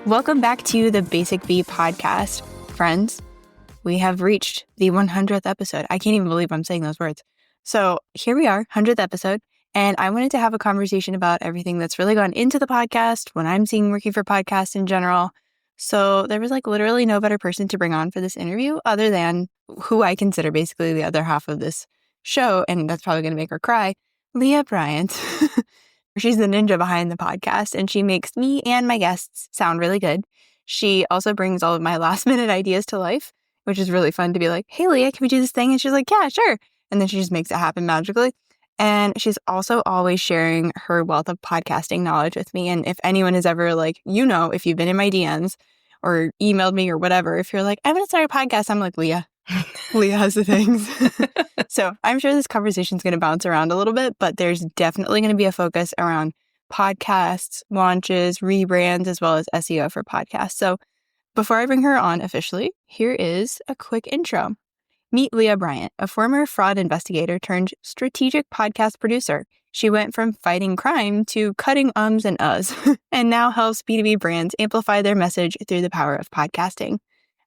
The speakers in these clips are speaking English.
Welcome back to the Basic Bee podcast. Friends, we have reached the 100th episode. I can't even believe I'm saying those words. So here we are, 100th episode, and I wanted to have a conversation about everything that's really gone into the podcast, what I'm seeing working for podcasts in general. So there was literally no better person to bring on for this interview other than who I consider basically the other half of this show, and that's probably going to make her cry, Leah Bryant. She's the ninja behind the podcast, and she makes me and my guests sound really good. She also brings all of my last-minute ideas to life, which is really fun to be like, hey, Leah, can we do this thing? And she's like, yeah, sure. And then she just makes it happen magically. And she's also always sharing her wealth of podcasting knowledge with me. And if anyone is ever if you've been in my DMs or emailed me or whatever, if you're like, I'm going to start a podcast, I'm like, Leah. Leah has the things. So I'm sure this conversation is going to bounce around a little bit, but there's definitely going to be a focus around podcasts, launches, rebrands, as well as SEO for podcasts. So before I bring her on officially, here is a quick intro. Meet Leah Bryant, a former fraud investigator turned strategic podcast producer. She went from fighting crime to cutting ums and uhs, and now helps B2B brands amplify their message through the power of podcasting.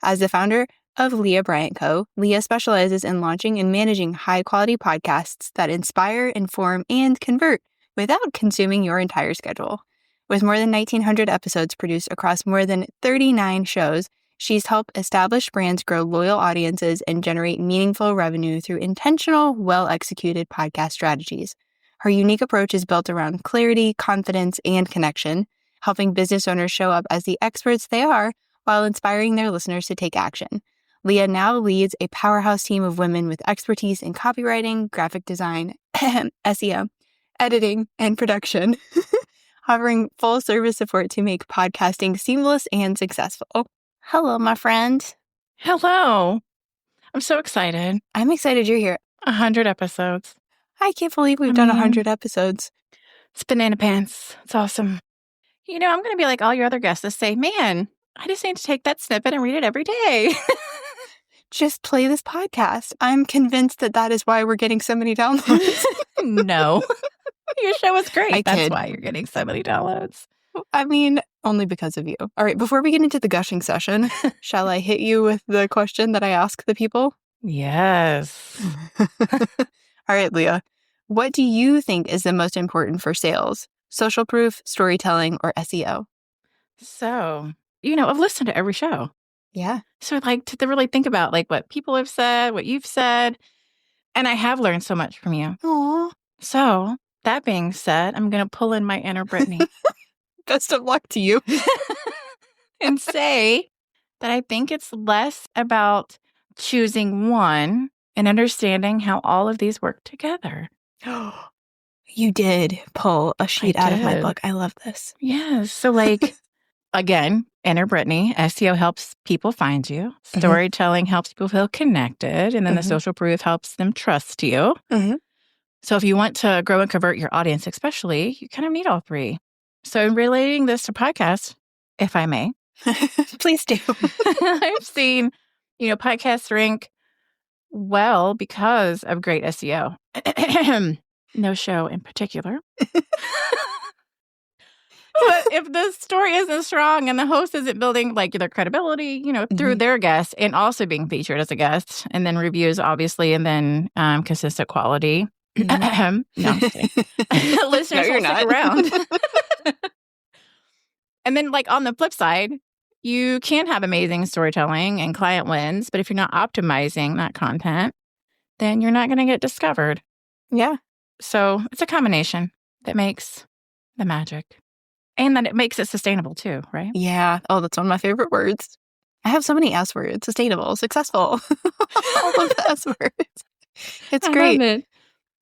As the founder of Leah Bryant Co., Leah specializes in launching and managing high-quality podcasts that inspire, inform, and convert without consuming your entire schedule. With more than 1,900 episodes produced across more than 39 shows, she's helped established brands grow loyal audiences and generate meaningful revenue through intentional, well-executed podcast strategies. Her unique approach is built around clarity, confidence, and connection, helping business owners show up as the experts they are while inspiring their listeners to take action. Leah now leads a powerhouse team of women with expertise in copywriting, graphic design, SEO, editing, and production, offering full service support to make podcasting seamless and successful. Hello, my friend. Hello. I'm so excited. I'm excited you're here. 100 episodes. I can't believe we've done 100 episodes. It's banana pants. It's awesome. I'm going to be like all your other guests that say, man, I just need to take that snippet and read it every day. Just play this podcast. I'm convinced that is why we're getting so many downloads. No. Your show is great. That's kid. why you're getting so many downloads. I mean, only because of you. All right, before we get into the gushing session, shall I hit you with the question that I ask the people? Yes. All right, Leah. What do you think is the most important for sales? Social proof, storytelling, or SEO? So, I've listened to every show. Yeah. So I'd like to really think about what people have said, what you've said. And I have learned so much from you. Aww. So that being said, I'm going to pull in my inner Brittany. Best of luck to you. And say that I think it's less about choosing one and understanding how all of these work together. You did pull a sheet out of my book. I love this. Yes. So again, inner Brittany, SEO helps people find you. Storytelling helps people feel connected. And then the social proof helps them trust you. So if you want to grow and convert your audience, especially, you kind of need all three. So in relating this to podcasts, if I may. Please do. I've seen, podcasts rank well because of great SEO. No show in particular. But if the story isn't strong and the host isn't building their credibility, through their guests and also being featured as a guest, and then reviews, obviously, and then consistent quality. No, I'm just kidding. Listeners will stick around. And then on the flip side, you can have amazing storytelling and client wins, but if you're not optimizing that content, then you're not going to get discovered. Yeah. So it's a combination that makes the magic. And that it makes it sustainable too, right? Yeah. Oh, that's one of my favorite words. I have so many S words. Sustainable, successful. All of the S words. It's great. I love it.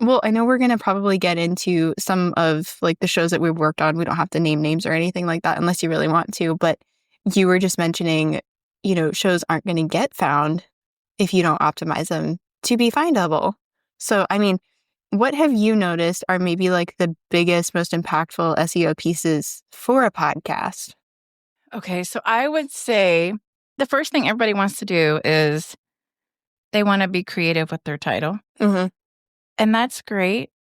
Well, I know we're going to probably get into some of the shows that we've worked on. We don't have to name names or anything like that unless you really want to. But you were just mentioning, shows aren't going to get found if you don't optimize them to be findable. So, I mean, what have you noticed are maybe the biggest, most impactful SEO pieces for a podcast? Okay, so I would say the first thing everybody wants to do is they want to be creative with their title. And that's great.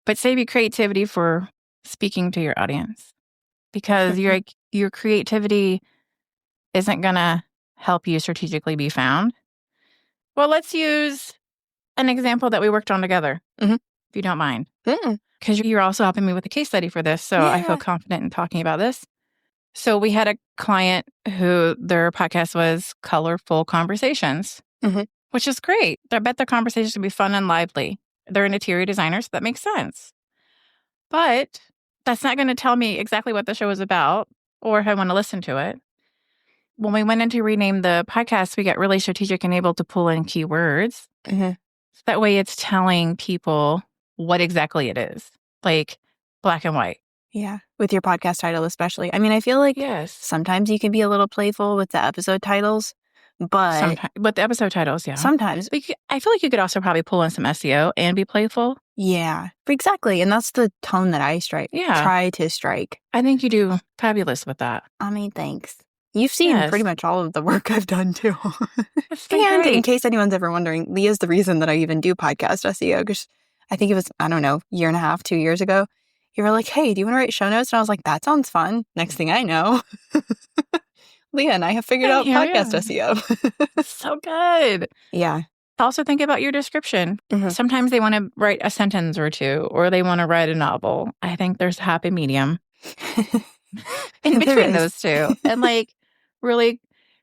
But save your creativity for speaking to your audience. Because your creativity isn't going to help you strategically be found. Well, let's use an example that we worked on together, if you don't mind. Because you're also helping me with a case study for this, so I feel confident in talking about this. So we had a client who their podcast was Colorful Conversations, which is great. I bet their conversations would be fun and lively. They're an interior designer, so that makes sense. But that's not going to tell me exactly what the show is about or if I want to listen to it. When we went in to rename the podcast, we got really strategic and able to pull in keywords. So that way it's telling people what exactly it is, like black and white. Yeah, with your podcast title especially. I mean, I feel like sometimes you can be a little playful with the episode titles, but... Sometimes, with the episode titles, yeah. Sometimes. I feel like you could also probably pull in some SEO and be playful. Yeah, exactly. And that's the tone that I try to strike. I think you do fabulous with that. I mean, thanks. You've seen pretty much all of the work I've done, too. And in case anyone's ever wondering, Leah's the reason that I even do podcast SEO, because I think it was, I don't know, 1.5, 2 years ago. You were like, hey, do you want to write show notes? And I was like, that sounds fun. Next thing I know, Leah and I have figured out podcast SEO. So good. Yeah. Also think about your description. Sometimes they want to write a sentence or two, or they want to write a novel. I think there's a happy medium in between those two. And like really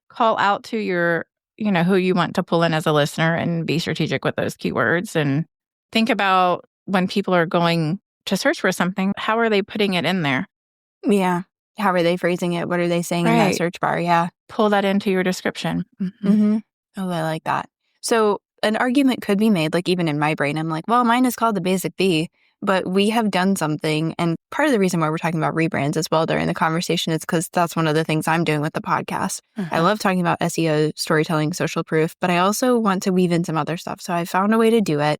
call out to your, who you want to pull in as a listener and be strategic with those keywords. And think about when people are going to search for something, how are they putting it in there? Yeah. How are they phrasing it? What are they saying in that search bar? Yeah. Pull that into your description. Oh, I like that. So an argument could be made, like even in my brain, I'm like, well, mine is called the Basic B, but we have done something. And part of the reason why we're talking about rebrands as well during the conversation is because that's one of the things I'm doing with the podcast. I love talking about SEO, storytelling, social proof, but I also want to weave in some other stuff. So I found a way to do it.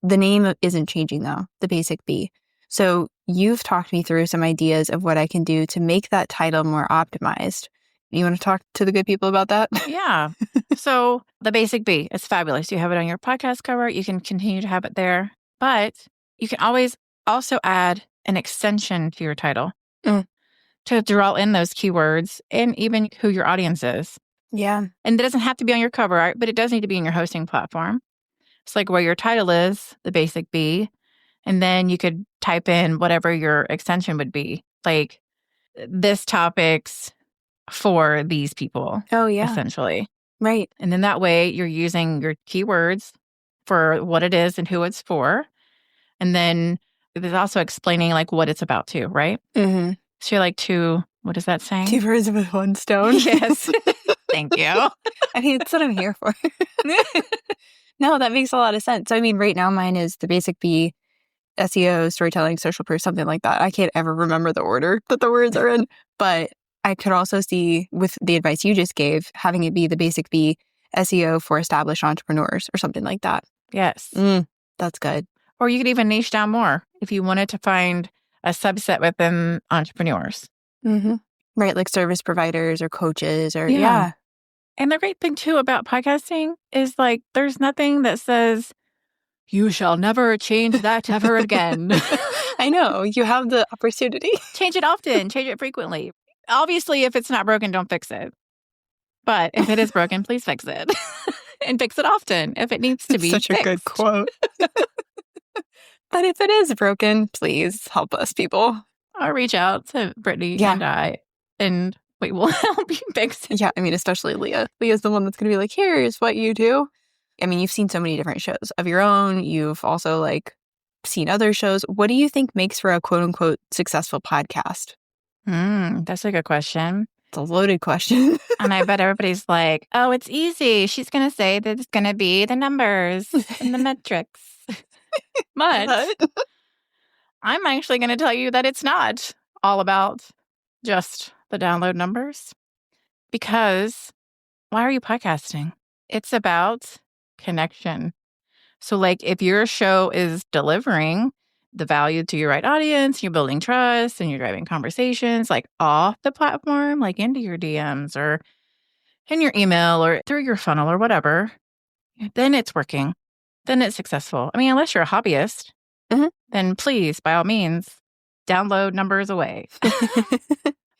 The name isn't changing, though, the Basic B. So you've talked me through some ideas of what I can do to make that title more optimized. You want to talk to the good people about that? Yeah. So the Basic B is fabulous. You have it on your podcast cover. You can continue to have it there. But you can always also add an extension to your title to draw in those keywords and even who your audience is. Yeah. And it doesn't have to be on your cover art, but it does need to be in your hosting platform. It's like where your title is, the Basic B, and then you could type in whatever your extension would be, like this topic's for these people. Oh, yeah. Essentially. Right. And then that way you're using your keywords for what it is and who it's for. And then there's also explaining like what it's about too, right? So you're like what is that saying? 2 birds with 1 stone. Yes. Thank you. I mean, that's what I'm here for. No, that makes a lot of sense. I mean, right now mine is the Basic B, SEO, storytelling, social proof, something like that. I can't ever remember the order that the words are in, but I could also see with the advice you just gave, having it be the Basic B, SEO for established entrepreneurs or something like that. Yes. That's good. Or you could even niche down more if you wanted to find a subset within entrepreneurs. Right, like service providers or coaches or yeah. And the great thing, too, about podcasting is, like, there's nothing that says, you shall never change that ever again. I know. You have the opportunity. Change it often. Change it frequently. Obviously, if it's not broken, don't fix it. But if it is broken, please fix it. And fix it often if it needs to be Such fixed. a good quote. But if it is broken, please help us, people. I'll reach out to Brittany and I, and we will help you fix it. Yeah, I mean, especially Leah. Leah's the one that's going to be like, here's what you do. I mean, you've seen so many different shows of your own. You've also, like, seen other shows. What do you think makes for a quote-unquote successful podcast? That's a good question. It's a loaded question. And I bet everybody's like, oh, it's easy. She's going to say that it's going to be the numbers and the metrics. But I'm actually going to tell you that it's not all about just the download numbers. Because why are you podcasting? It's about connection. So like if your show is delivering the value to your right audience, you're building trust and you're driving conversations like off the platform, like into your DMs or in your email or through your funnel or whatever, then it's working. Then it's successful. I mean, unless you're a hobbyist, then please, by all means, download numbers away.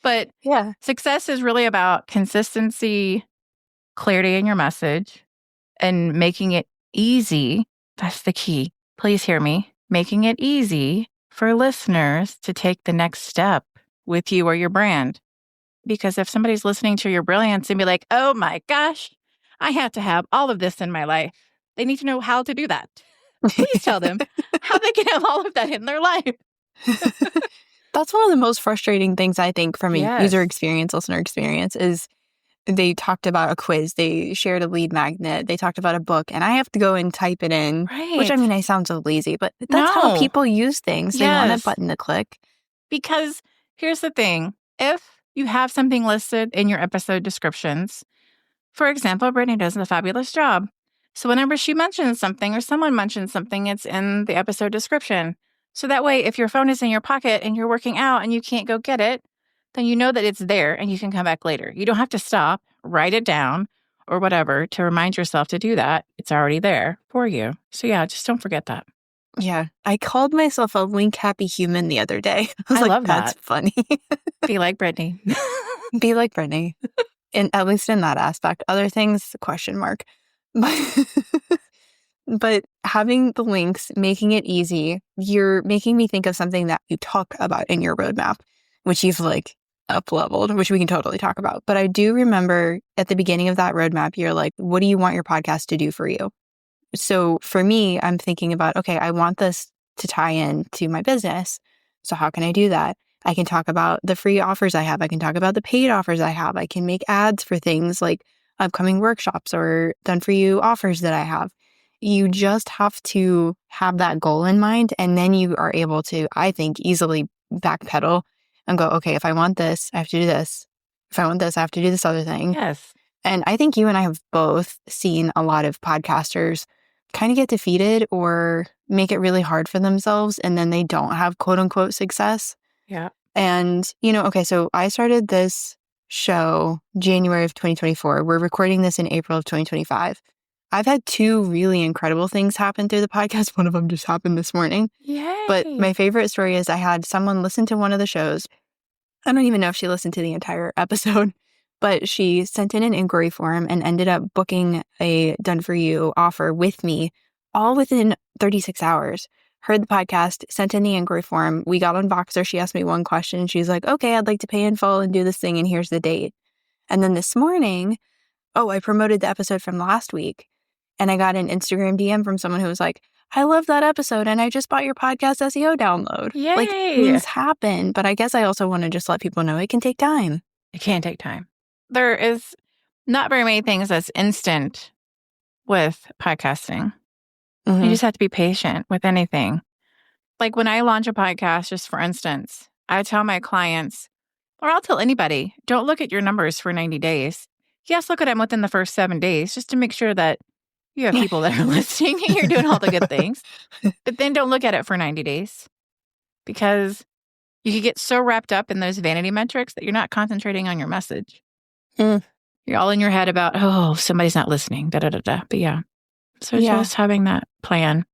But success is really about consistency, clarity in your message, and making it easy. That's the key. Please hear me. Making it easy for listeners to take the next step with you or your brand. Because if somebody's listening to your brilliance and be like, oh my gosh, I have to have all of this in my life, they need to know how to do that. Please tell them how they can have all of that in their life. That's one of the most frustrating things, I think, from a user experience, listener experience, is they talked about a quiz. They shared a lead magnet. They talked about a book, and I have to go and type it in, which, I mean, I sound so lazy, but that's how people use things. They want a button to click. Because here's the thing. If you have something listed in your episode descriptions, for example, Brittany does a fabulous job. So whenever she mentions something or someone mentions something, it's in the episode description. So that way, if your phone is in your pocket and you're working out and you can't go get it, then you know that it's there and you can come back later. You don't have to stop, write it down, or whatever to remind yourself to do that. It's already there for you. So yeah, just don't forget that. Yeah. I called myself a link happy human the other day. I was like, love that's funny. Be like Brittany. Be like Brittany. At least in that aspect. Other things, question mark. But having the links, making it easy, you're making me think of something that you talk about in your roadmap, which you've like up-leveled, which we can totally talk about. But I do remember at the beginning of that roadmap, you're like, what do you want your podcast to do for you? So for me, I'm thinking about, okay, I want this to tie in to my business. So how can I do that? I can talk about the free offers I have. I can talk about the paid offers I have. I can make ads for things like upcoming workshops or done for you offers that I have. You just have to have that goal in mind. And then you are able to, I think, easily backpedal and go, okay, if I want this, I have to do this. If I want this, I have to do this other thing. Yes. And I think you and I have both seen a lot of podcasters kind of get defeated or make it really hard for themselves, and then they don't have quote unquote success. Yeah. And, okay, so I started this show January of 2024. We're recording this in April of 2025. I've had 2 really incredible things happen through the podcast. One of them just happened this morning. Yay. But my favorite story is I had someone listen to one of the shows. I don't even know if she listened to the entire episode, but she sent in an inquiry form and ended up booking a done-for-you offer with me all within 36 hours. Heard the podcast, sent in the inquiry form. We got on Voxer. She asked me one question. And she's like, okay, I'd like to pay in full and do this thing, and here's the date. And then this morning, I promoted the episode from last week. And I got an Instagram DM from someone who was like, I love that episode, and I just bought your podcast SEO download. Yay. Like, things happen. But I guess I also want to just let people know it can take time. It can take time. There is not very many things that's instant with podcasting. Mm-hmm. You just have to be patient with anything. Like when I launch a podcast, just for instance, I tell my clients, or I'll tell anybody, don't look at your numbers for 90 days. Yes, look at them within the first 7 days, just to make sure that you have people that are listening and you're doing all the good things. But then don't look at it for 90 days because you could get so wrapped up in those vanity metrics that you're not concentrating on your message. You're all in your head about, somebody's not listening, da-da-da-da. But yeah. So just having that plan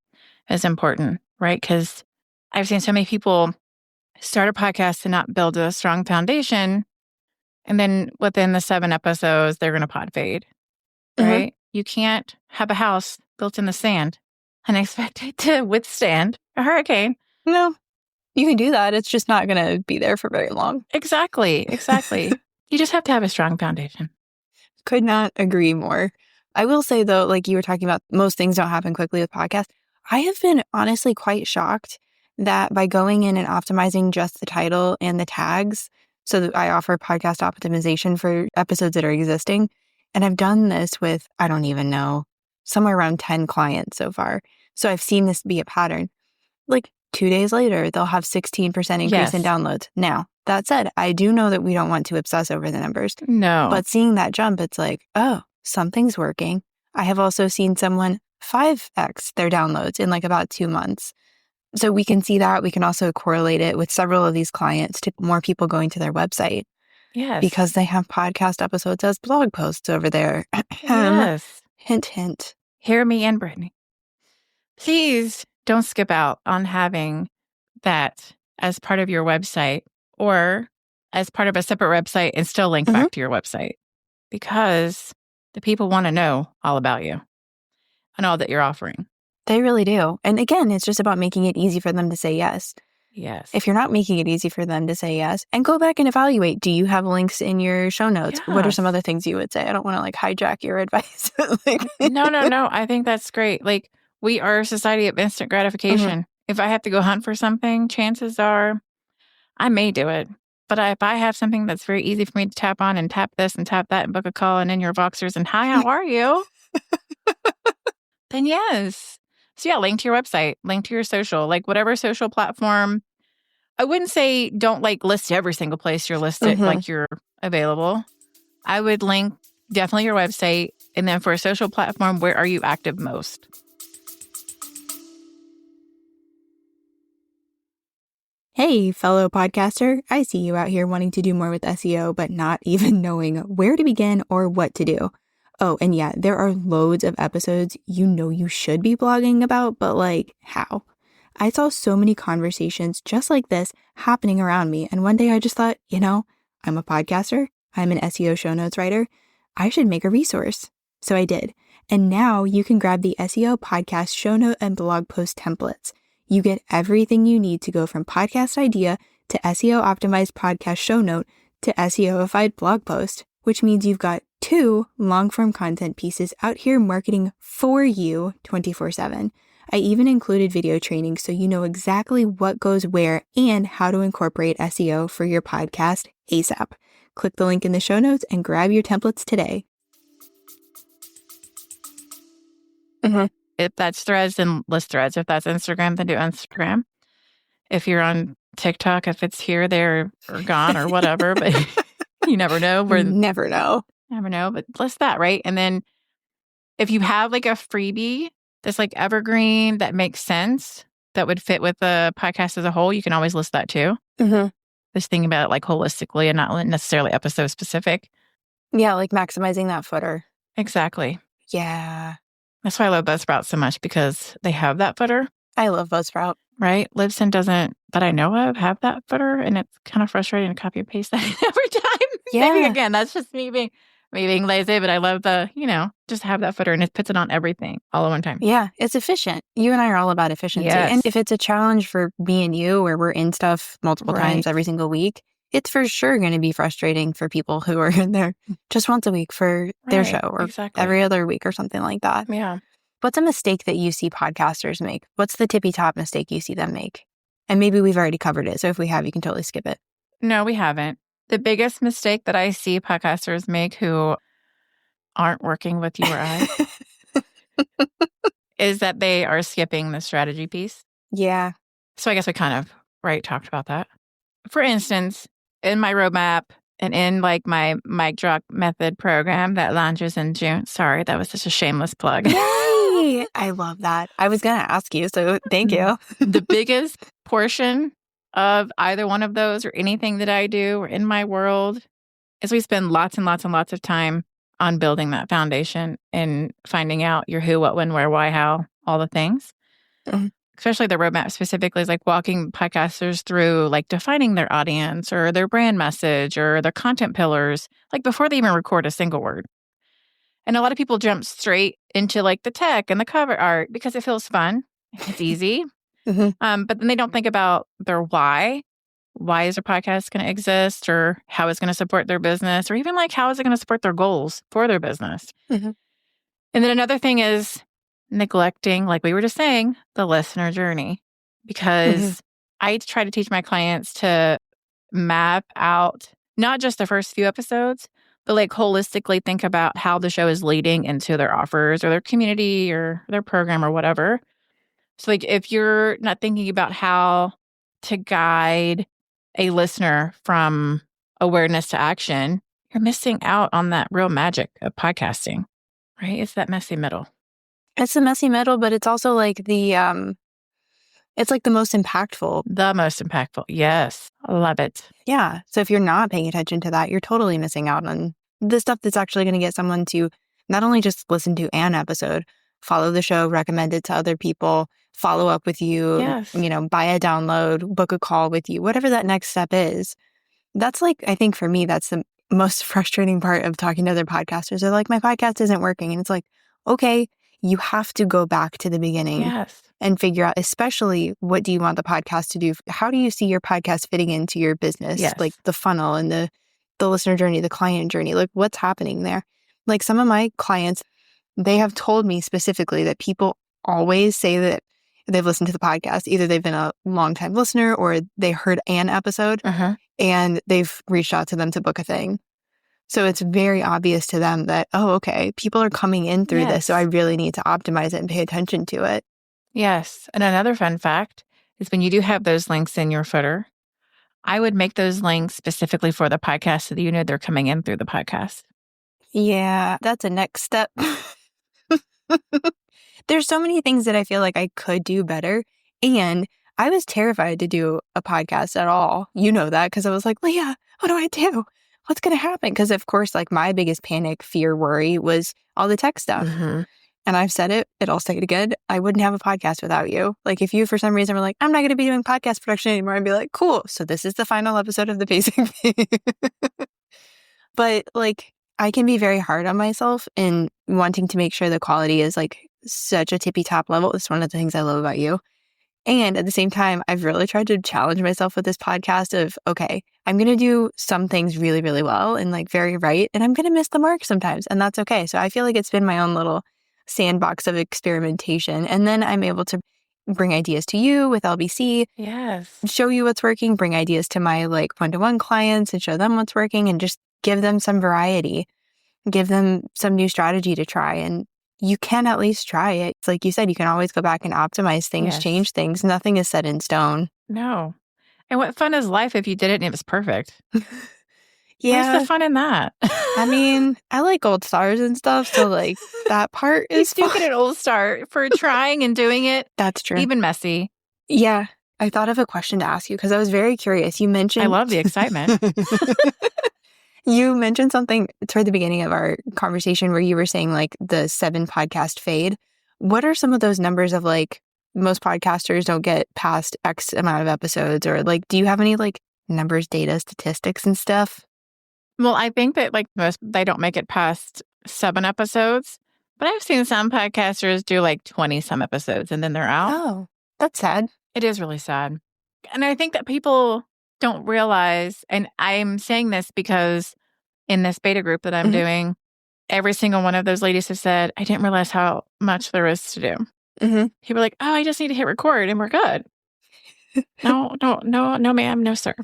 is important, right? Because I've seen so many people start a podcast and not build a strong foundation. And then within the 7 episodes, they're going to pod fade, right? Mm-hmm. You can't have a house built in the sand and expect it to withstand a hurricane. No, you can do that. It's just not going to be there for very long. Exactly. You just have to have a strong foundation. Could not agree more. I will say, though, like you were talking about, most things don't happen quickly with podcasts. I have been honestly quite shocked that by going in and optimizing just the title and the tags, so that I offer podcast optimization for episodes that are existing. And I've done this with, I don't even know, somewhere around 10 clients so far. So I've seen this be a pattern. Like 2 days later, they'll have 16% increase in downloads. Now, that said, I do know that we don't want to obsess over the numbers. No. But seeing that jump, it's like, something's working. I have also seen someone 5x their downloads in like about 2 months. So we can see that. We can also correlate it with several of these clients to more people going to their website. Yes. Because they have podcast episodes as blog posts over there. Yes. Hint, hint. Hear me and Brittany. Please don't skip out on having that as part of your website or as part of a separate website and still link back to your website, because the people want to know all about you and all that you're offering. They really do. And again, it's just about making it easy for them to say yes. Yes. If you're not making it easy for them to say yes, and go back and evaluate, do you have links in your show notes? Yes. What are some other things you would say? I don't want to like hijack your advice. No. I think that's great. Like, we are a society of instant gratification. If I have to go hunt for something, chances are I may do it. But if I have something that's very easy for me to tap on and tap this and tap that and book a call and in your Voxers and hi, how are you? Then yes. So yeah, link to your website, link to your social, like whatever social platform. I wouldn't say don't like list every single place you're listed, like you're available. I would link definitely your website. And then for a social platform, where are you active most? Hey, fellow podcaster. I see you out here wanting to do more with SEO, but not even knowing where to begin or what to do. Oh, and yeah, there are loads of episodes you know you should be blogging about, but like, how? I saw so many conversations just like this happening around me, and one day I just thought, I'm a podcaster, I'm an SEO show notes writer, I should make a resource. So I did. And now you can grab the SEO podcast show note and blog post templates. You get everything you need to go from podcast idea to SEO optimized podcast show note to SEOified blog post, which means you've got 2 long-form content pieces out here marketing for you 24/7. I even included video training so you know exactly what goes where and how to incorporate SEO for your podcast ASAP. Click the link in the show notes and grab your templates today. If that's Threads, then list Threads. If that's Instagram, then do Instagram. If you're on TikTok, if it's here, there, or gone, or whatever, but you never know. Never know. Never know, but list that, right? And then if you have like a freebie that's like evergreen, that makes sense, that would fit with the podcast as a whole, you can always list that too. Just thinking about it like holistically and not necessarily episode specific. Yeah, like maximizing that footer. Exactly. Yeah. That's why I love Buzzsprout so much, because they have that footer. I love Buzzsprout. Right? Libsyn doesn't, that I know of, have that footer, and it's kind of frustrating to copy and paste that every time. Yeah. Maybe again, that's just me being lazy, but I love the, just have that footer, and it puts it on everything all at one time. Yeah, it's efficient. You and I are all about efficiency. Yes. And if it's a challenge for me and you, where we're in stuff multiple times every single week, it's for sure going to be frustrating for people who are in there just once a week for their show, or every other week or something like that. Yeah. What's a mistake that you see podcasters make? What's the tippy top mistake you see them make? And maybe we've already covered it. So if we have, you can totally skip it. No, we haven't. The biggest mistake that I see podcasters make who aren't working with you or I is that they are skipping the strategy piece. Yeah. So I guess we kind of, talked about that. For instance, in my roadmap and in like my mic drop method program that launches in June. Sorry, that was such a shameless plug. Yay! I love that. I was going to ask you, so thank you. The biggest portion of either one of those or anything that I do or in my world is we spend lots and lots and lots of time on building that foundation and finding out your who, what, when, where, why, how, all the things. Especially the roadmap specifically is like walking podcasters through like defining their audience or their brand message or their content pillars, like before they even record a single word. And a lot of people jump straight into like the tech and the cover art because it feels fun. It's easy. But then they don't think about their why. Why is their podcast going to exist, or how it's going to support their business, or even like how is it going to support their goals for their business. And then another thing is neglecting, like we were just saying, the listener journey, because I try to teach my clients to map out not just the first few episodes, but like holistically think about how the show is leading into their offers or their community or their program or whatever. So like if you're not thinking about how to guide a listener from awareness to action, you're missing out on that real magic of podcasting, right? It's that messy middle. It's the messy middle, but it's also like it's like the most impactful. The most impactful. Yes. I love it. Yeah. So if you're not paying attention to that, you're totally missing out on the stuff that's actually going to get someone to not only just listen to an episode, follow the show, recommend it to other people, follow up with you, buy a download, book a call with you, whatever that next step is. That's like, I think for me, that's the most frustrating part of talking to other podcasters. They're like, my podcast isn't working. And it's like, okay, you have to go back to the beginning Yes. and figure out, especially what do you want the podcast to do? How do you see your podcast fitting into your business? Yes. Like the funnel and the listener journey, the client journey, like what's happening there? Like some of my clients, they have told me specifically that people always say that they've listened to the podcast. Either they've been a longtime listener or they heard an episode and they've reached out to them to book a thing. So it's very obvious to them that, oh, okay, people are coming in through this. So I really need to optimize it and pay attention to it. Yes. And another fun fact is when you do have those links in your footer, I would make those links specifically for the podcast so that you know they're coming in through the podcast. Yeah, that's a next step. There's so many things that I feel like I could do better. And I was terrified to do a podcast at all. You know that because I was like, Leah, what do I do? What's going to happen? Because of course, like my biggest panic, fear, worry was all the tech stuff. And I've said it, I'll say it again. I wouldn't have a podcast without you. Like if you, for some reason, were like, I'm not going to be doing podcast production anymore, I'd be like, cool. So this is the final episode of the Basic Bee. But like, I can be very hard on myself in wanting to make sure the quality is like such a tippy top level. It's one of the things I love about you. And at the same time, I've really tried to challenge myself with this podcast of, okay, I'm going to do some things really, really well and like very right. And I'm going to miss the mark sometimes. And that's okay. So I feel like it's been my own little sandbox of experimentation. And then I'm able to bring ideas to you with LBC. Yes. Show you what's working, bring ideas to my like one-to-one clients and show them what's working and just give them some variety, give them some new strategy to try. And you can at least try it. It's like you said, you can always go back and optimize things, change things. Nothing is set in stone. No. And what fun is life if you did it and it was perfect? Yeah. Where's the fun in that? I mean, I like gold stars and stuff. So like that part is You do get an old star for trying and doing it. That's true. Even messy. Yeah. I thought of a question to ask you because I was very curious. You mentioned... I love the excitement. You mentioned something toward the beginning of our conversation where you were saying like the 7 podcast fade. What are some of those numbers of like most podcasters don't get past X amount of episodes, or like, do you have any like numbers, data, statistics and stuff? Well, I think that like most, they don't make it past 7 episodes, but I've seen some podcasters do like 20 some episodes and then they're out. Oh, that's sad. It is really sad. And I think that people don't realize, and I'm saying this because in this beta group that I'm doing, every single one of those ladies have said, I didn't realize how much there is to do. People are like, oh, I just need to hit record and we're good. No, ma'am, no, sir.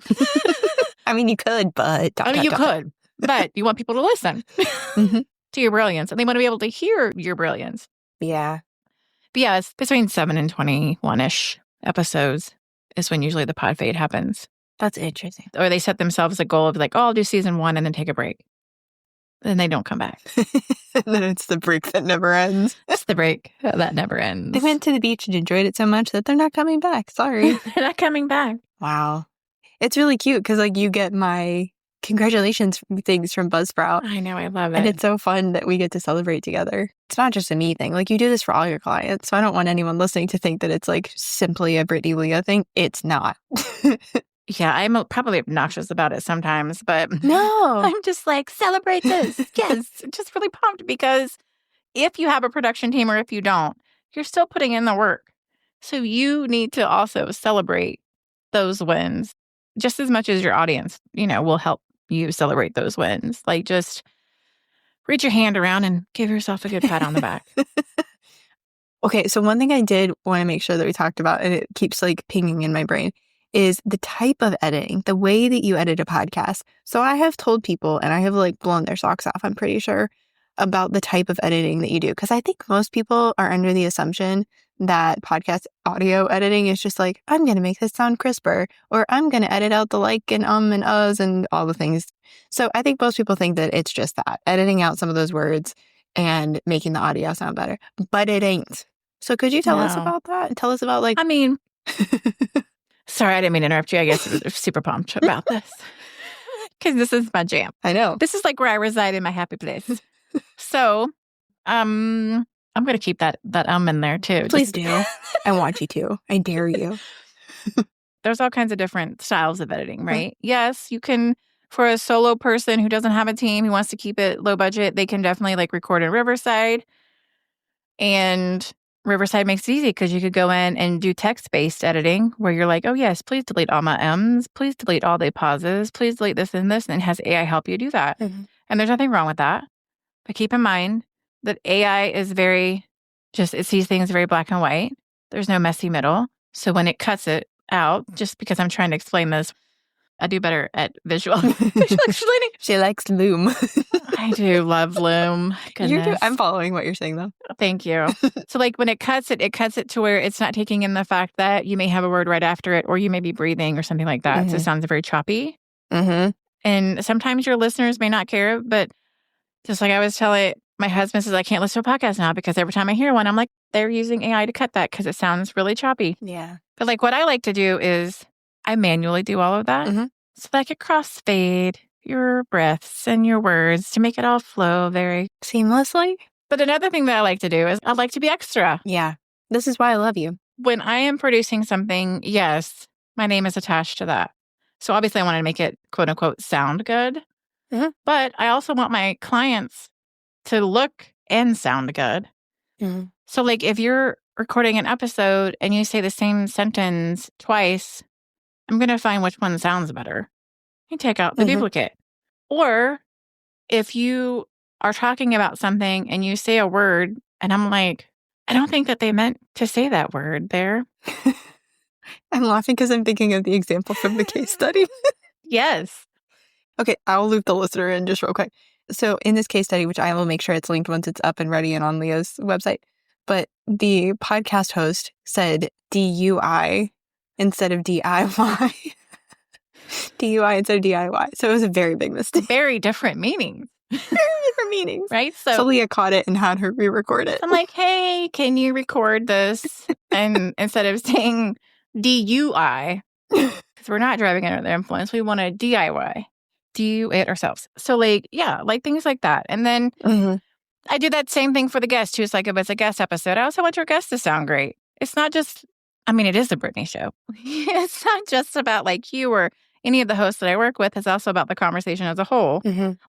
I mean, you could, but... you could, but you want people to listen to your brilliance, and they want to be able to hear your brilliance. Yeah. But yeah, it's between 7 and 21-ish episodes is when usually the pod fade happens. That's interesting. Or they set themselves a goal of like, oh, I'll do season 1 and then take a break. Then they don't come back. And then it's the break that never ends. It's the break that never ends. They went to the beach and enjoyed it so much that they're not coming back. Sorry. They're not coming back. Wow. It's really cute because like you get my congratulations things from Buzzsprout. I know. I love it. And it's so fun that we get to celebrate together. It's not just a me thing. Like you do this for all your clients. So I don't want anyone listening to think that it's like simply a Brittany Leah thing. It's not. Yeah, I'm probably obnoxious about it sometimes, but no, I'm just like, celebrate this. Yes, just really pumped because if you have a production team or if you don't, you're still putting in the work. So you need to also celebrate those wins just as much as your audience, will help you celebrate those wins. Like just reach your hand around and give yourself a good pat on the back. Okay, so one thing I did want to make sure that we talked about, and it keeps like pinging in my brain, is the type of editing, the way that you edit a podcast. So I have told people, and I have like blown their socks off, I'm pretty sure, about the type of editing that you do. Because I think most people are under the assumption that podcast audio editing is just like, I'm going to make this sound crisper, or I'm going to edit out the like and and uhs and all the things. So I think most people think that it's just that, editing out some of those words and making the audio sound better. But it ain't. So could you tell us about that? Tell us about like... I mean... Sorry, I didn't mean to interrupt you. I guess I'm super pumped about this because this is my jam. I know. This is like where I reside in my happy place. So, I'm going to keep that in there too. Please do. I want you to. I dare you. There's all kinds of different styles of editing, right? Yes, you can, for a solo person who doesn't have a team, who wants to keep it low budget, they can definitely like record in Riverside. And Riverside makes it easy because you could go in and do text-based editing where you're like, oh, yes, please delete all my M's. Please delete all the pauses. Please delete this and this. And it has AI help you do that. And there's nothing wrong with that. But keep in mind that AI is it sees things very black and white. There's no messy middle. So when it cuts it out, just because I'm trying to explain this, I do better at visual explaining. She likes Loom. I do love Loom. Goodness. I'm following what you're saying, though. Thank you. So like when it cuts it to where it's not taking in the fact that you may have a word right after it, or you may be breathing or something like that. So it sounds very choppy. And sometimes your listeners may not care, but just like I was telling my husband, says I can't listen to a podcast now because every time I hear one, I'm like, they're using AI to cut that because it sounds really choppy. Yeah. But like what I like to do is I manually do all of that. So that I could crossfade your breaths and your words to make it all flow very seamlessly. But another thing that I like to do is I like to be extra. Yeah. This is why I love you. When I am producing something, yes, my name is attached to that. So obviously I want to make it quote unquote sound good. But I also want my clients to look and sound good. So like if you're recording an episode and you say the same sentence twice, I'm going to find which one sounds better and take out the duplicate. Or if you are talking about something and you say a word and I'm like, I don't think that they meant to say that word there. I'm laughing because I'm thinking of the example from the case study. Yes. Okay, I'll loop the listener in just real quick. So in this case study, which I will make sure it's linked once it's up and ready and on Leah's website, but the podcast host said DUI instead of DIY. DUI instead of DIY. So it was a very big mistake. Very different meanings. Very different meanings. Right? So Leah caught it and had her re-record it. I'm like, hey, can you record this? And instead of saying DUI, because we're not driving under the influence, we want to DIY. Do it ourselves. So like, yeah, like things like that. And then I do that same thing for the guest too. It's like if it's a guest episode, I also want your guest to sound great. It's not just, I mean, it is the Brittany show. It's not just about like you or any of the hosts that I work with. It's also about the conversation as a whole.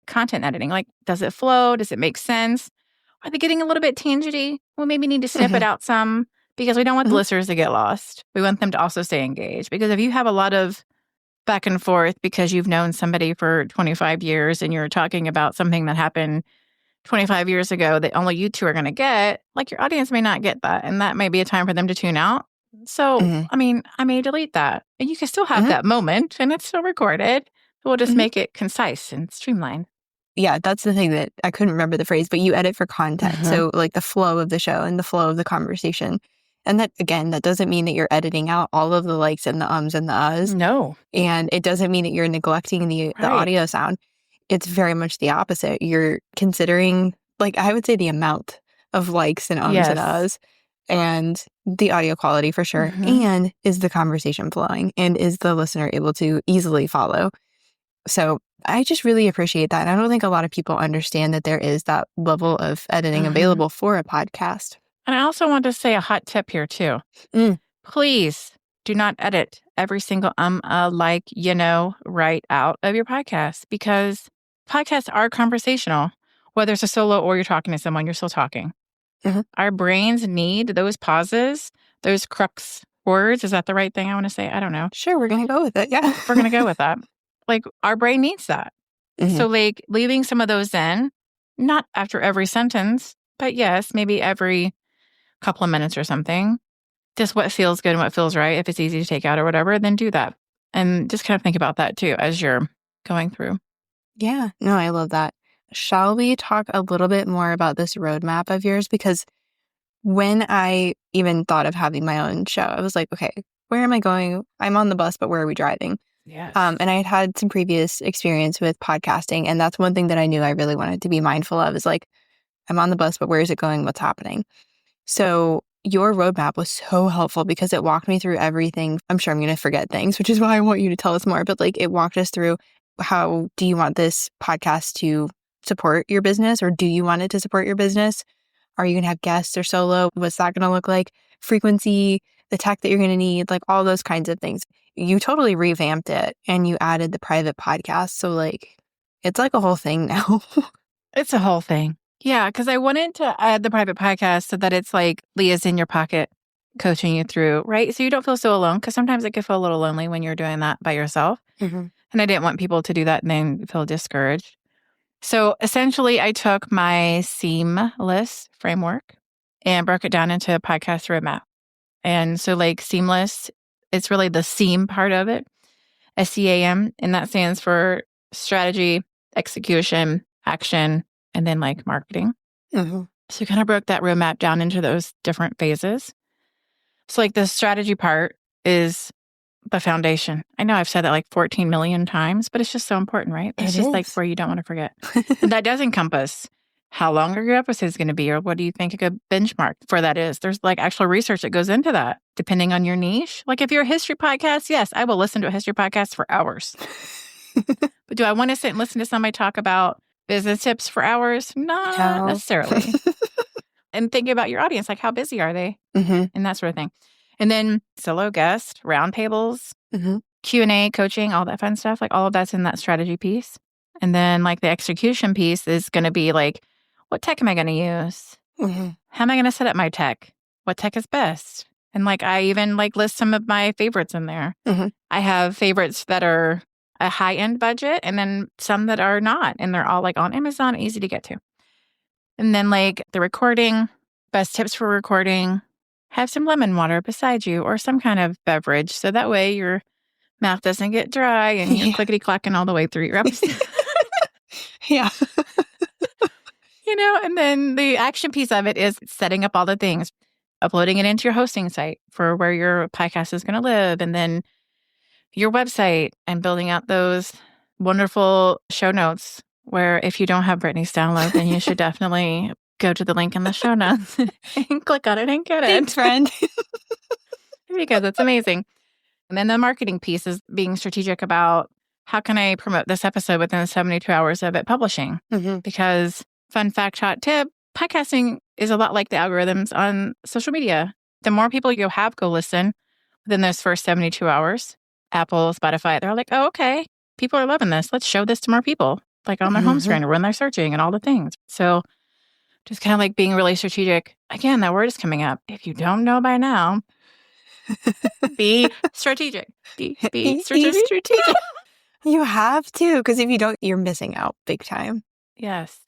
Content editing, like, does it flow? Does it make sense? Are they getting a little bit tangenty? We maybe need to snip it out some because we don't want the listeners to get lost. We want them to also stay engaged. Because if you have a lot of back and forth because you've known somebody for 25 years and you're talking about something that happened 25 years ago that only you two are going to get, like your audience may not get that. And that may be a time for them to tune out. So, I mean, I may delete that. And you can still have that moment and it's still recorded. We'll just make it concise and streamlined. Yeah, that's the thing that I couldn't remember the phrase, but you edit for content. So like the flow of the show and the flow of the conversation. And that, again, that doesn't mean that you're editing out all of the likes and the ums and the uhs. No. And it doesn't mean that you're neglecting the audio sound. It's very much the opposite. You're considering, like, I would say the amount of likes and ums and uhs and the audio quality for sure. And is the conversation flowing? And is the listener able to easily follow? So I just really appreciate that. And I don't think a lot of people understand that there is that level of editing available for a podcast. And I also want to say a hot tip here too. Please do not edit every single like, right out of your podcast because podcasts are conversational. Whether it's a solo or you're talking to someone, you're still talking. Our brains need those pauses, those crux words. Is that the right thing I want to say? I don't know. Sure, we're going to go with it. Yeah. We're going to go with that. Like, our brain needs that. So, like, leaving some of those in, not after every sentence, but yes, maybe every couple of minutes or something. Just what feels good and what feels right. If it's easy to take out or whatever, then do that. And just kind of think about that too as you're going through. Yeah. No, I love that. Shall we talk a little bit more about this roadmap of yours? Because when I even thought of having my own show, I was like, okay, where am I going? I'm on the bus, but where are we driving? Yes. And I had some previous experience with podcasting. And that's one thing that I knew I really wanted to be mindful of is like, I'm on the bus, but where is it going? What's happening? So your roadmap was so helpful because it walked me through everything. I'm sure I'm going to forget things, which is why I want you to tell us more. But like it walked us through how do you want this podcast to support your business or do you want it to support your business? Are you going to have guests or solo? What's that going to look like? Frequency, the tech that you're going to need, like all those kinds of things. you totally revamped it and you added the private podcast. So like, it's like a whole thing now. It's a whole thing. Yeah, because I wanted to add the private podcast so that it's like Leah's in your pocket coaching you through, right? So you don't feel so alone, because sometimes it can feel a little lonely when you're doing that by yourself. Mm-hmm. And I didn't want people to do that and then feel discouraged. So essentially, I took my seamless framework and broke it down into a podcast roadmap. And so like seamless, it's really the seam part of it, SEAM, and that stands for strategy, execution, action, and then like marketing. Mm-hmm. So kind of broke that roadmap down into those different phases. So like the strategy part is the foundation. I know I've said that like 14 million times, but it's just so important, right? It's just like where you don't want to forget. And that does encompass how long are your episodes going to be, or what do you think a good benchmark for that is? There's like actual research that goes into that, depending on your niche. Like if you're a history podcast, yes, I will listen to a history podcast for hours. But do I want to sit and listen to somebody talk about business tips for hours? Not necessarily. And think about your audience, like how busy are they? Mm-hmm. And that sort of thing. And then solo guest, roundtables, Mm-hmm. Q&A, coaching, all that fun stuff. Like all of that's in that strategy piece. And then like the execution piece is going to be like, what tech am I going to use? Mm-hmm. How am I going to set up my tech? What tech is best? And like I even like list some of my favorites in there. Mm-hmm. I have favorites that are a high-end budget and then some that are not. And they're all like on Amazon, easy to get to. And then like the recording, best tips for recording, have some lemon water beside you or some kind of beverage. So that way your mouth doesn't get dry and you're clickety-clacking all the way through your episode. Yeah. And then the action piece of it is setting up all the things, uploading it into your hosting site for where your podcast is going to live, and then your website and building out those wonderful show notes where if you don't have Brittany's download, then you should definitely go to the link in the show notes and click on it and get it. Thanks, friend. Because it's amazing. And then the marketing piece is being strategic about how can I promote this episode within 72 hours of it publishing? Mm-hmm. Because fun fact, hot tip, podcasting is a lot like the algorithms on social media. The more people you have go listen within those first 72 hours, Apple, Spotify, they're like, oh, okay, people are loving this. Let's show this to more people, like on their home screen or when they're searching and all the things. So just kind of like being really strategic. Again, that word is coming up. If you don't know by now, be strategic. Be strategic. You have to, because if you don't, you're missing out big time. Yes.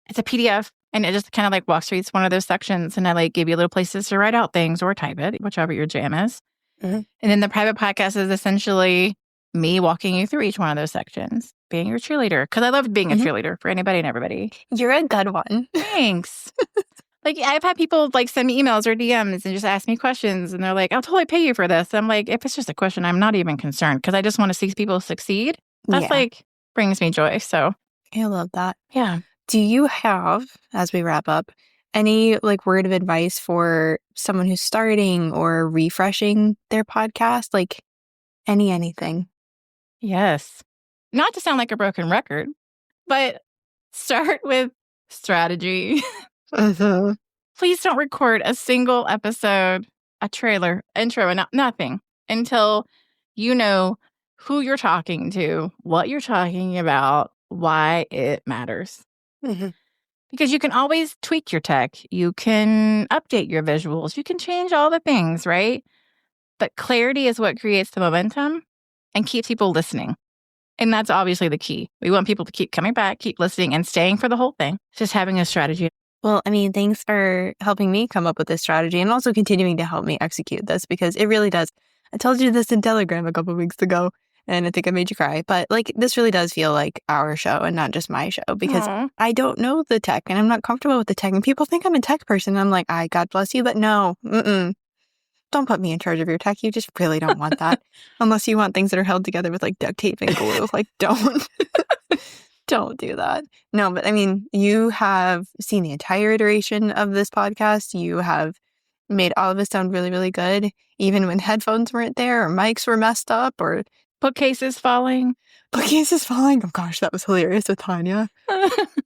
It's a PDF, and it just kind of like walks through each one of those sections, and I like give you little places to write out things or type it, whichever your jam is. Mm-hmm. And then the private podcast is essentially me walking you through each one of those sections, being your cheerleader, because I love being a cheerleader for anybody and everybody. You're a good one. Thanks. Like I've had people like send me emails or DMs and just ask me questions, and they're like, I'll totally pay you for this. I'm like, if it's just a question, I'm not even concerned, because I just want to see people succeed. That's like brings me joy. So I love that. Yeah. Do you have, as we wrap up, any like word of advice for someone who's starting or refreshing their podcast? Like anything? Yes. Not to sound like a broken record, but start with strategy. Mm-hmm. Please don't record a single episode, a trailer, intro, and nothing until you know who you're talking to, what you're talking about, why it matters. Mm-hmm. Because you can always tweak your tech. You can update your visuals. You can change all the things, right? But clarity is what creates the momentum and keeps people listening. And that's obviously the key. We want people to keep coming back, keep listening, and staying for the whole thing. Just having a strategy. Well, I mean, thanks for helping me come up with this strategy and also continuing to help me execute this, because it really does. I told you this in Telegram a couple of weeks ago, and I think I made you cry. But like, this really does feel like our show and not just my show, because I don't know the tech and I'm not comfortable with the tech. And people think I'm a tech person. And I'm like, God bless you. But no, don't put me in charge of your tech. You just really don't want that. Unless you want things that are held together with like duct tape and glue. Like, don't. Don't do that. No, but I mean, you have seen the entire iteration of this podcast. You have made all of it sound really, really good, even when headphones weren't there or mics were messed up or bookcases falling. Bookcases falling. Oh gosh, that was hilarious with Tanya.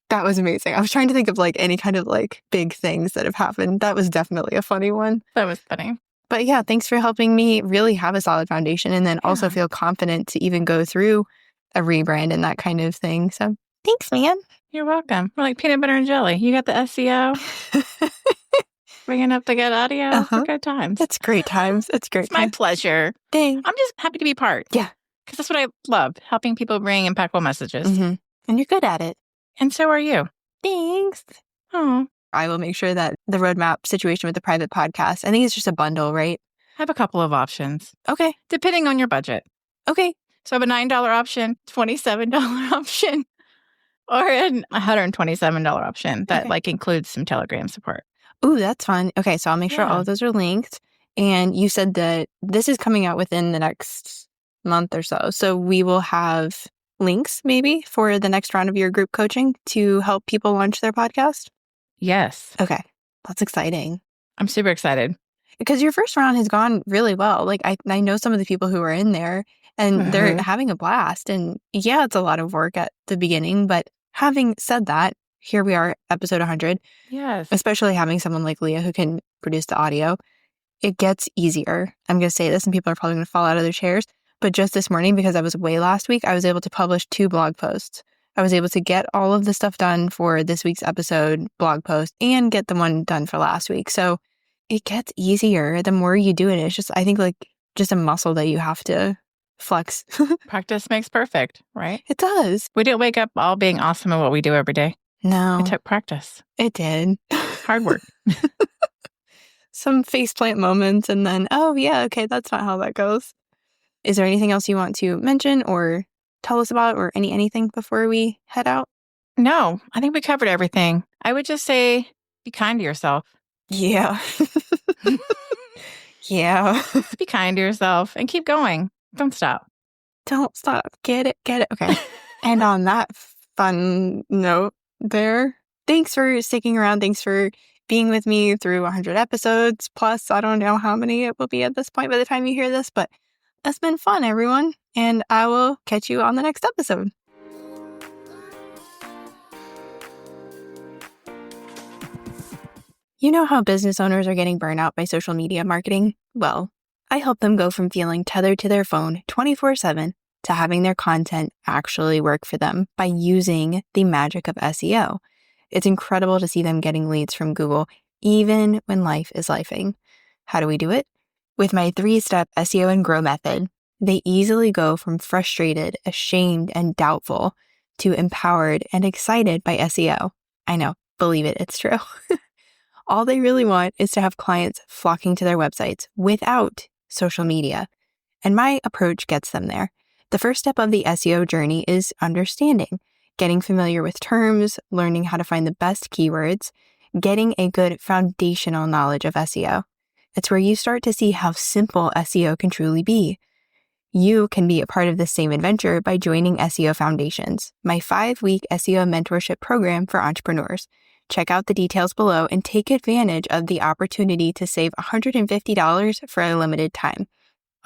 That was amazing. I was trying to think of like any kind of like big things that have happened. That was definitely a funny one. That was funny. But yeah, thanks for helping me really have a solid foundation and then also feel confident to even go through a rebrand and that kind of thing. So thanks, man. You're welcome. We're like peanut butter and jelly. You got the SEO, bringing up the good audio for good times. It's great times. It's great. It's my pleasure. Dang. I'm just happy to be part. Yeah. Because that's what I love, helping people bring impactful messages. And you're good at it. And so are you. Thanks. Oh. I will make sure that the roadmap situation with the private podcast, I think it's just a bundle, right? I have a couple of options. Okay. Depending on your budget. Okay. So I have a $9 option, $27 option, or a $127 option that like includes some Telegram support. Ooh, that's fun. Okay, so I'll make sure all of those are linked. And you said that this is coming out within the next month or so. So we will have links maybe for the next round of your group coaching to help people launch their podcast? Yes. Okay, that's exciting. I'm super excited. Because your first round has gone really well. Like I know some of the people who are in there and they're having a blast. And yeah, it's a lot of work at the beginning. But having said that, here we are, episode 100. Yes. Especially having someone like Leah who can produce the audio. It gets easier. I'm going to say this and people are probably going to fall out of their chairs. But just this morning, because I was away last week, I was able to publish 2 blog posts. I was able to get all of the stuff done for this week's episode blog post and get the one done for last week. So it gets easier the more you do it. It's just, I think, like just a muscle that you have to flex. Practice makes perfect, right? It does. We didn't wake up all being awesome at what we do every day. No. It took practice. It did. Hard work. Some faceplant moments and then, oh yeah, okay, that's not how that goes. Is there anything else you want to mention or tell us about or anything before we head out? No, I think we covered everything. I would just say be kind to yourself. Yeah. Yeah. Just be kind to yourself and keep going. Don't stop. Don't stop. Get it. Okay. And on that fun note there, thanks for sticking around. Thanks for being with me through 100 episodes. Plus, I don't know how many it will be at this point by the time you hear this, but it's been fun, everyone. And I will catch you on the next episode. You know how business owners are getting burnout by social media marketing? Well, I help them go from feeling tethered to their phone 24/7 to having their content actually work for them by using the magic of SEO. It's incredible to see them getting leads from Google, even when life is lifing. How do we do it? With my 3-step SEO and Grow method, they easily go from frustrated, ashamed, and doubtful to empowered and excited by SEO. I know, believe it, it's true. All they really want is to have clients flocking to their websites without social media. And my approach gets them there. The first step of the SEO journey is understanding, getting familiar with terms, learning how to find the best keywords, getting a good foundational knowledge of SEO. It's where you start to see how simple SEO can truly be. You can be a part of this same adventure by joining SEO Foundations, my 5-week SEO mentorship program for entrepreneurs. Check out the details below and take advantage of the opportunity to save $150 for a limited time.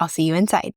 I'll see you inside.